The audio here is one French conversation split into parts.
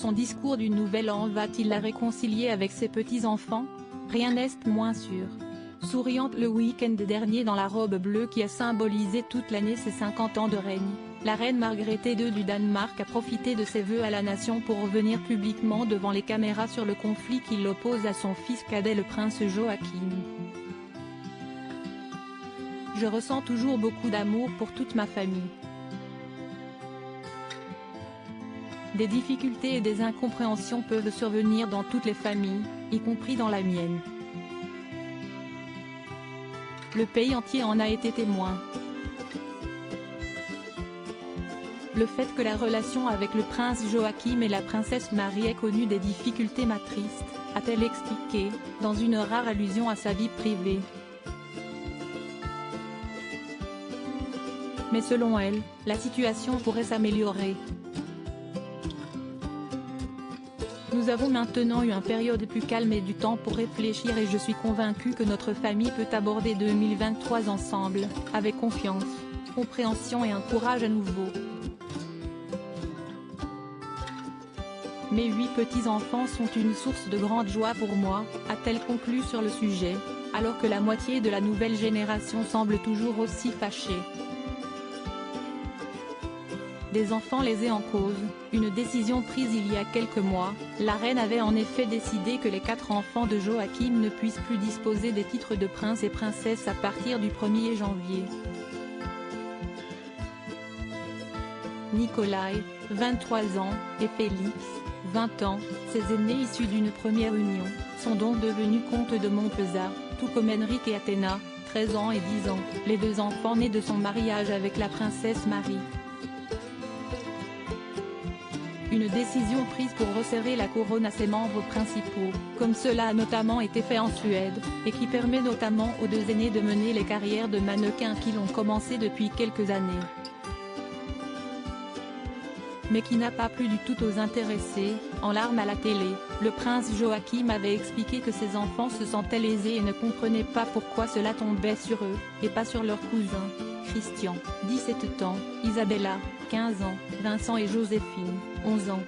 Son discours du Nouvel An va-t-il la réconcilier avec ses petits-enfants? Rien n'est moins sûr. Souriante le week-end dernier dans la robe bleue qui a symbolisé toute l'année ses 50 ans de règne, la reine Margrethe II du Danemark a profité de ses vœux à la nation pour revenir publiquement devant les caméras sur le conflit qui l'oppose à son fils cadet le prince Joachim. Je ressens toujours beaucoup d'amour pour toute ma famille. Des difficultés et des incompréhensions peuvent survenir dans toutes les familles, y compris dans la mienne. Le pays entier en a été témoin. Le fait que la relation avec le prince Joachim et la princesse Marie ait connu des difficultés m'attriste, a-t-elle expliqué, dans une rare allusion à sa vie privée. Mais selon elle, la situation pourrait s'améliorer. Nous avons maintenant eu une période plus calme et du temps pour réfléchir et je suis convaincue que notre famille peut aborder 2023 ensemble, avec confiance, compréhension et un courage à nouveau. Mes 8 petits-enfants sont une source de grande joie pour moi, a-t-elle conclu sur le sujet, alors que la moitié de la nouvelle génération semble toujours aussi fâchée. Des enfants lésés en cause, une décision prise il y a quelques mois, la reine avait en effet décidé que les 4 enfants de Joachim ne puissent plus disposer des titres de prince et princesse à partir du 1er janvier. Nikolai, 23 ans, et Félix, 20 ans, ses aînés issus d'une première union, sont donc devenus comtes de Montpezat, tout comme Henrik et Athéna, 13 ans et 10 ans, les 2 enfants nés de son mariage avec la princesse Marie. Une décision prise pour resserrer la couronne à ses membres principaux, comme cela a notamment été fait en Suède, et qui permet notamment aux 2 aînés de mener les carrières de mannequins qui l'ont commencé depuis quelques années. Mais qui n'a pas plu du tout aux intéressés. En larmes à la télé, le prince Joachim avait expliqué que ses enfants se sentaient lésés et ne comprenaient pas pourquoi cela tombait sur eux, et pas sur leurs cousins, Christian, 17 ans, Isabella, 15 ans, Vincent et Joséphine, 11 ans.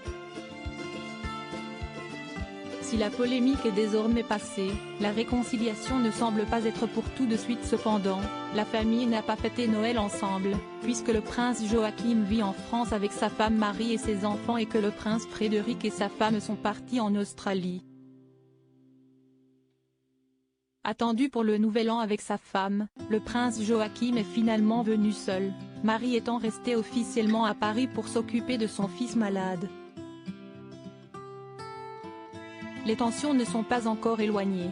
Si la polémique est désormais passée, la réconciliation ne semble pas être pour tout de suite cependant, la famille n'a pas fêté Noël ensemble, puisque le prince Joachim vit en France avec sa femme Marie et ses enfants et que le prince Frédéric et sa femme sont partis en Australie. Attendu pour le Nouvel An avec sa femme, le prince Joachim est finalement venu seul, Marie étant restée officiellement à Paris pour s'occuper de son fils malade. Les tensions ne sont pas encore éloignées.